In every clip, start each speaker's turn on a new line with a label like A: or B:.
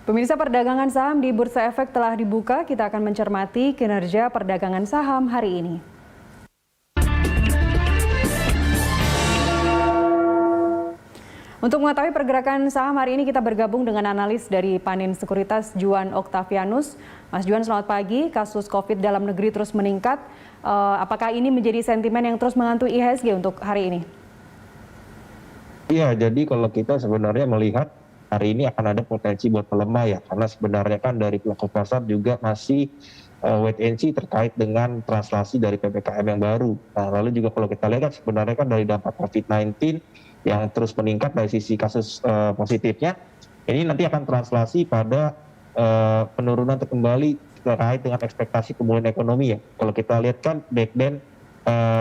A: Pemirsa, perdagangan saham di Bursa Efek telah dibuka. Kita akan mencermati kinerja perdagangan saham hari ini. Untuk mengetahui pergerakan saham hari ini, kita bergabung dengan analis dari Panin Sekuritas, Juan Oktavianus. Mas Juan, selamat pagi. Kasus COVID dalam negeri terus meningkat. Apakah ini menjadi sentimen yang terus menghantui IHSG untuk hari ini?
B: Iya, jadi kalau kita sebenarnya melihat hari ini akan ada potensi buat melemah ya, karena sebenarnya kan dari pelaku pasar juga masih wait and see terkait dengan translasi dari PPKM yang baru. Nah, lalu juga kalau kita lihat kan sebenarnya kan dari dampak COVID-19 yang terus meningkat dari sisi kasus positifnya, ini nanti akan translasi pada penurunan kembali terkait dengan ekspektasi pemulihan ekonomi ya. Kalau kita lihat kan back then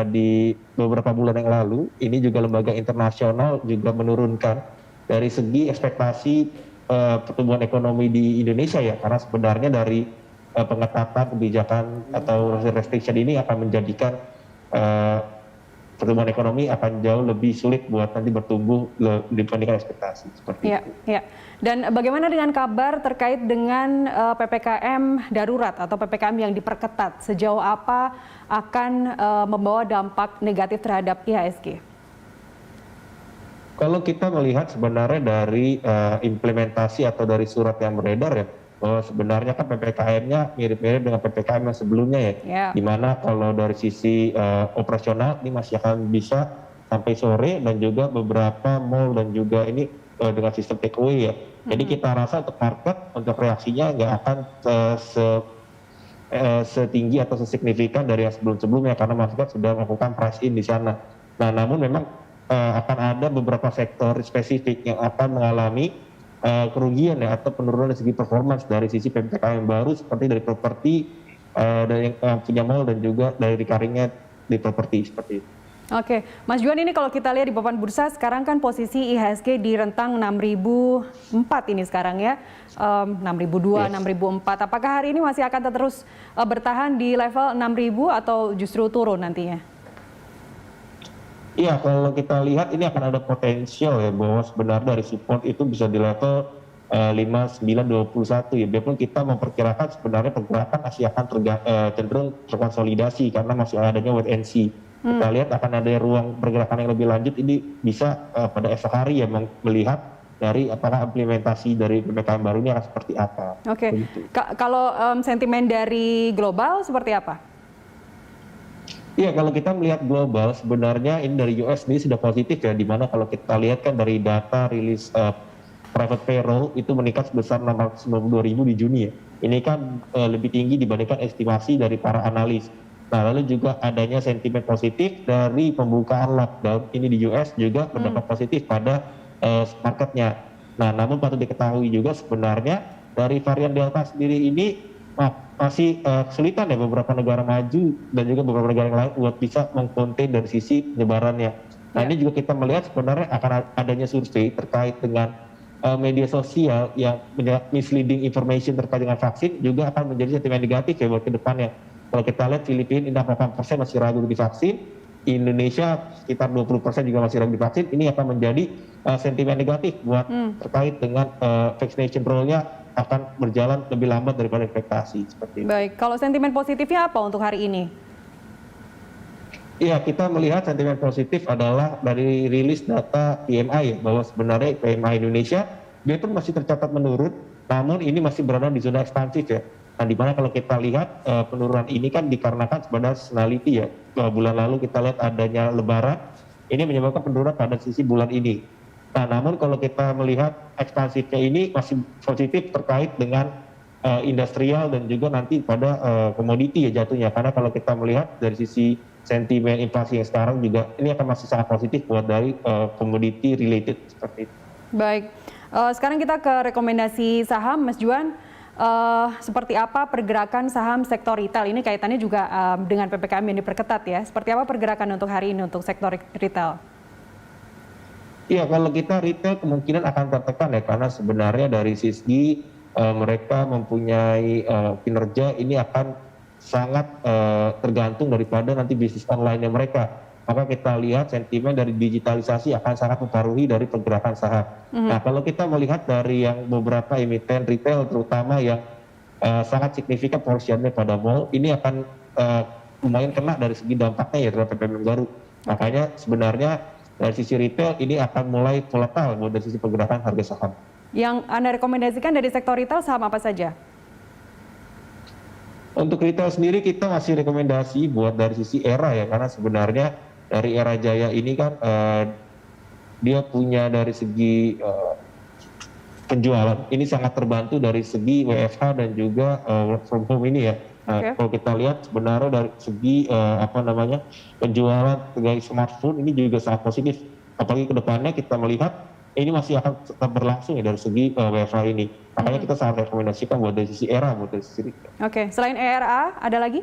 B: di beberapa bulan yang lalu, ini juga lembaga internasional juga menurunkan dari segi ekspektasi pertumbuhan ekonomi di Indonesia ya, karena sebenarnya dari pengetatan kebijakan atau restriction ini akan menjadikan pertumbuhan ekonomi akan jauh lebih sulit buat nanti bertumbuh dibandingkan ekspektasi seperti itu.
A: Ya. Dan bagaimana dengan kabar terkait dengan PPKM darurat atau PPKM yang diperketat? Sejauh apa akan membawa dampak negatif terhadap IHSG?
B: Kalau kita melihat sebenarnya dari implementasi atau dari surat yang beredar ya, bahwa sebenarnya kan PPKM-nya mirip-mirip dengan PPKM yang sebelumnya ya, di mana kalau dari sisi operasional ini masih akan bisa sampai sore, dan juga beberapa mall dan juga ini dengan sistem take away ya. Jadi kita rasa untuk market, untuk reaksinya nggak akan setinggi atau sesignifikan dari yang sebelum-sebelumnya, karena market sudah melakukan price in di sana. Nah, namun memang akan ada beberapa sektor spesifik yang akan mengalami kerugian ya, atau penurunan dari segi performance dari sisi PPKM baru, seperti dari properti, dari yang punya mall, dan juga dari recurringnya di properti seperti itu.
A: Oke, Mas Juan, ini kalau kita lihat di papan bursa sekarang kan posisi IHSG di rentang 6.004 ini sekarang ya, 6.002, 6.004. Apakah hari ini masih akan terus bertahan di level 6.000 atau justru turun nantinya?
B: Iya, kalau kita lihat ini akan ada potensial ya, bahwa sebenarnya dari support itu bisa di level 5921 ya. Biarpun kita memperkirakan sebenarnya pergerakan masih akan cenderung terkonsolidasi karena masih adanya wait and see. Kita lihat akan ada ruang pergerakan yang lebih lanjut, ini bisa pada esok hari ya, melihat dari apakah implementasi dari PPKM baru ini akan seperti apa.
A: Oke, kalau sentimen dari global seperti apa?
B: Iya, kalau kita melihat global sebenarnya ini dari US ini sudah positif ya, dimana kalau kita lihat kan dari data rilis private payroll itu meningkat sebesar 692.000 di Juni ya. Ini kan lebih tinggi dibandingkan estimasi dari para analis. Nah, lalu juga adanya sentimen positif dari pembukaan lockdown ini di US juga berdampak positif pada marketnya. Nah, namun patut diketahui juga sebenarnya dari varian Delta sendiri ini masih kesulitan ya beberapa negara maju dan juga beberapa negara yang lain buat bisa mengkonten dari sisi penyebarannya. Nah, ini juga kita melihat sebenarnya akan adanya survei terkait dengan media sosial yang misleading information terkait dengan vaksin juga akan menjadi sentimen negatif ya buat ke depannya. Kalau kita lihat Filipina 68% masih ragu divaksin, Indonesia sekitar 20% juga masih ragu divaksin, ini akan menjadi sentimen negatif buat terkait dengan vaccination roll-nya akan berjalan lebih lambat daripada ekspektasi seperti itu.
A: Baik, kalau sentimen positifnya apa untuk hari ini?
B: Iya, kita melihat sentimen positif adalah dari rilis data PMI ya, bahwa sebenarnya PMI Indonesia dia pun masih tercatat menurun, namun ini masih berada di zona ekspansif ya. Nah, dimana kalau kita lihat penurunan ini kan dikarenakan sebenarnya seasonality ya. Bulan lalu kita lihat adanya lebaran, ini menyebabkan penurunan pada sisi bulan ini. Nah, namun kalau kita melihat ekspansifnya ini masih positif terkait dengan industrial dan juga nanti pada komoditi ya jatuhnya. Karena kalau kita melihat dari sisi sentimen inflasi yang sekarang juga ini akan masih sangat positif buat dari komoditi related seperti itu.
A: Baik, sekarang kita ke rekomendasi saham, Mas Juan. Seperti apa pergerakan saham sektor retail? Ini kaitannya juga dengan PPKM yang diperketat ya. Seperti apa pergerakan untuk hari ini untuk sektor retail?
B: Iya, kalau kita retail kemungkinan akan tertekan ya, karena sebenarnya dari sisi mereka mempunyai kinerja ini akan sangat tergantung daripada nanti bisnis online-nya mereka. maka kita lihat sentimen dari digitalisasi akan sangat mempengaruhi dari pergerakan saham. Nah, kalau kita melihat dari yang beberapa emiten retail terutama yang sangat signifikan porsinya pada mall, ini akan lumayan kena dari segi dampaknya ya terhadap PPM baru. Makanya sebenarnya dari sisi retail ini akan mulai volatile dari sisi pergerakan harga saham.
A: Yang Anda rekomendasikan dari sektor retail saham apa saja?
B: Untuk retail sendiri kita masih rekomendasi buat dari sisi ERA ya, karena sebenarnya dari ERA Jaya ini kan dia punya dari segi penjualan ini sangat terbantu dari segi WFH dan juga work from home ini ya. Nah, kalau kita lihat sebenarnya dari segi penjualan sebagai smartphone ini juga sangat positif. Apalagi ke depannya kita melihat ini masih akan tetap berlangsung ya dari segi WFH ini. Makanya kita sangat rekomendasikan buat dari sisi ERA, buat dari sisi retail.
A: Oke, selain ERA ada lagi?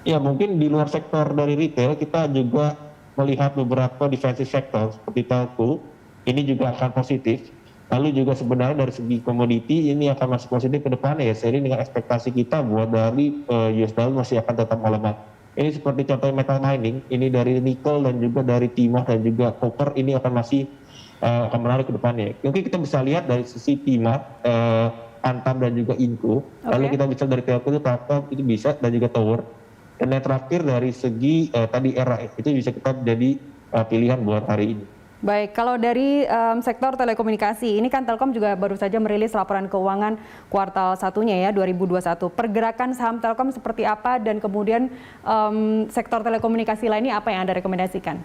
B: Ya, mungkin di luar sektor dari retail kita juga melihat beberapa defensive sektor seperti telco, ini juga akan positif. Lalu juga sebenarnya dari segi komoditi ini akan masih positif ke depannya ya, seiring dengan ekspektasi kita buat dari US dollar masih akan tetap melemah. Ini seperti contohnya metal mining, ini dari nikel dan juga dari timah dan juga copper ini akan masih akan menarik ke depannya. Mungkin kita bisa lihat dari sisi timah, Antam dan juga Inco, lalu kita bisa dari telco itu Telkom itu bisa dan juga Tower. Dan yang terakhir dari segi tadi ERA itu bisa kita jadi pilihan buat hari ini.
A: Baik, kalau dari sektor telekomunikasi, ini kan Telkom juga baru saja merilis laporan keuangan kuartal satunya ya 2021. Pergerakan saham Telkom seperti apa dan kemudian sektor telekomunikasi lainnya apa yang Anda rekomendasikan?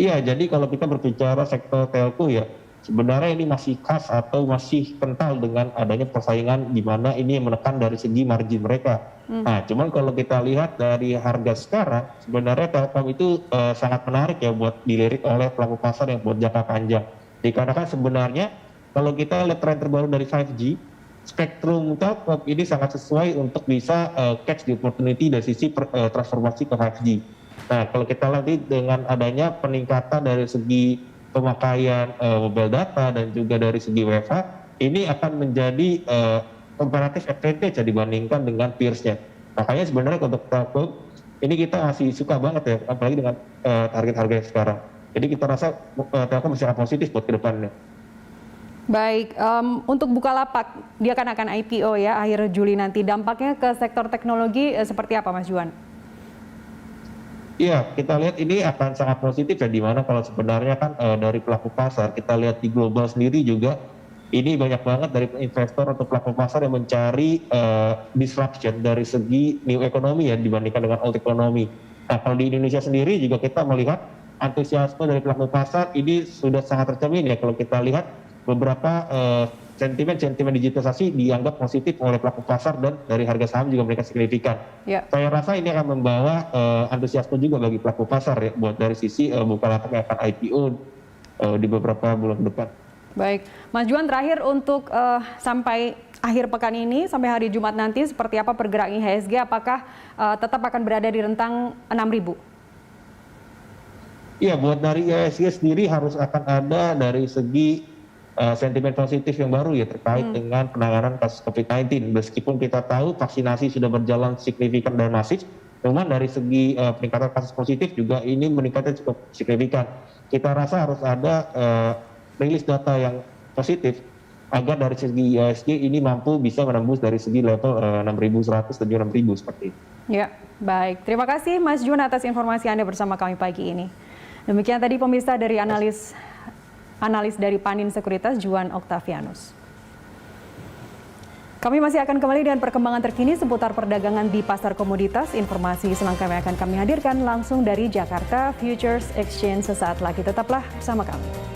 B: Iya, jadi kalau kita berbicara sektor telco ya, sebenarnya ini masih khas atau masih kental dengan adanya persaingan di mana ini menekan dari segi margin mereka. Nah, cuman kalau kita lihat dari harga sekarang, sebenarnya Telkom itu sangat menarik ya buat dilirik oleh pelaku pasar yang buat jangka panjang. Dikarenakan sebenarnya kalau kita lihat tren terbaru dari 5G, spektrum Telkom ini sangat sesuai untuk bisa catch the opportunity dari sisi transformasi ke 5G. Nah, kalau kita lihat dengan adanya peningkatan dari segi pemakaian mobile data dan juga dari segi WFH, ini akan menjadi comparative advantage ya dibandingkan dengan peers-nya. Makanya sebenarnya untuk Telkom ini kita masih suka banget ya, apalagi dengan target harga sekarang. Jadi kita rasa Telkom masih akan positif buat ke depannya.
A: Baik, untuk Bukalapak, dia kan akan IPO ya akhir Juli nanti. Dampaknya ke sektor teknologi seperti apa Mas Juan?
B: Iya, kita lihat ini akan sangat positif ya, dimana kalau sebenarnya kan dari pelaku pasar, kita lihat di global sendiri juga, ini banyak banget dari investor atau pelaku pasar yang mencari disruption dari segi new economy ya dibandingkan dengan old economy. Nah, kalau di Indonesia sendiri juga kita melihat antusiasme dari pelaku pasar ini sudah sangat tercermin ya, kalau kita lihat beberapa sentimen digitalisasi dianggap positif oleh pelaku pasar dan dari harga saham juga mereka signifikan. Ya. Saya rasa ini akan membawa antusiasme juga bagi pelaku pasar ya buat dari sisi Bukalapak yang akan IPO di beberapa bulan ke depan.
A: Baik, Mas Juan terakhir untuk sampai akhir pekan ini, sampai hari Jumat nanti seperti apa pergerakan IHSG, apakah tetap akan berada di rentang 6.000? Iya,
B: buat dari IHSG sendiri harus akan ada dari segi sentimen positif yang baru ya terkait dengan penanganan kasus COVID-19. Meskipun kita tahu vaksinasi sudah berjalan signifikan dan masif, namun dari segi peningkatan kasus positif juga ini meningkatnya cukup signifikan. Kita rasa harus ada rilis data yang positif agar dari segi IHSG ini mampu bisa menembus dari segi level 6.100 dan 6.000 seperti itu.
A: Ya, baik. Terima kasih Mas Juan atas informasi Anda bersama kami pagi ini. Demikian tadi pemirsa dari analis dari Panin Sekuritas Juan Octavianus. Kami masih akan kembali dengan perkembangan terkini seputar perdagangan di pasar komoditas. Informasi selengkapnya akan kami hadirkan langsung dari Jakarta Futures Exchange sesaat lagi. Tetaplah bersama kami.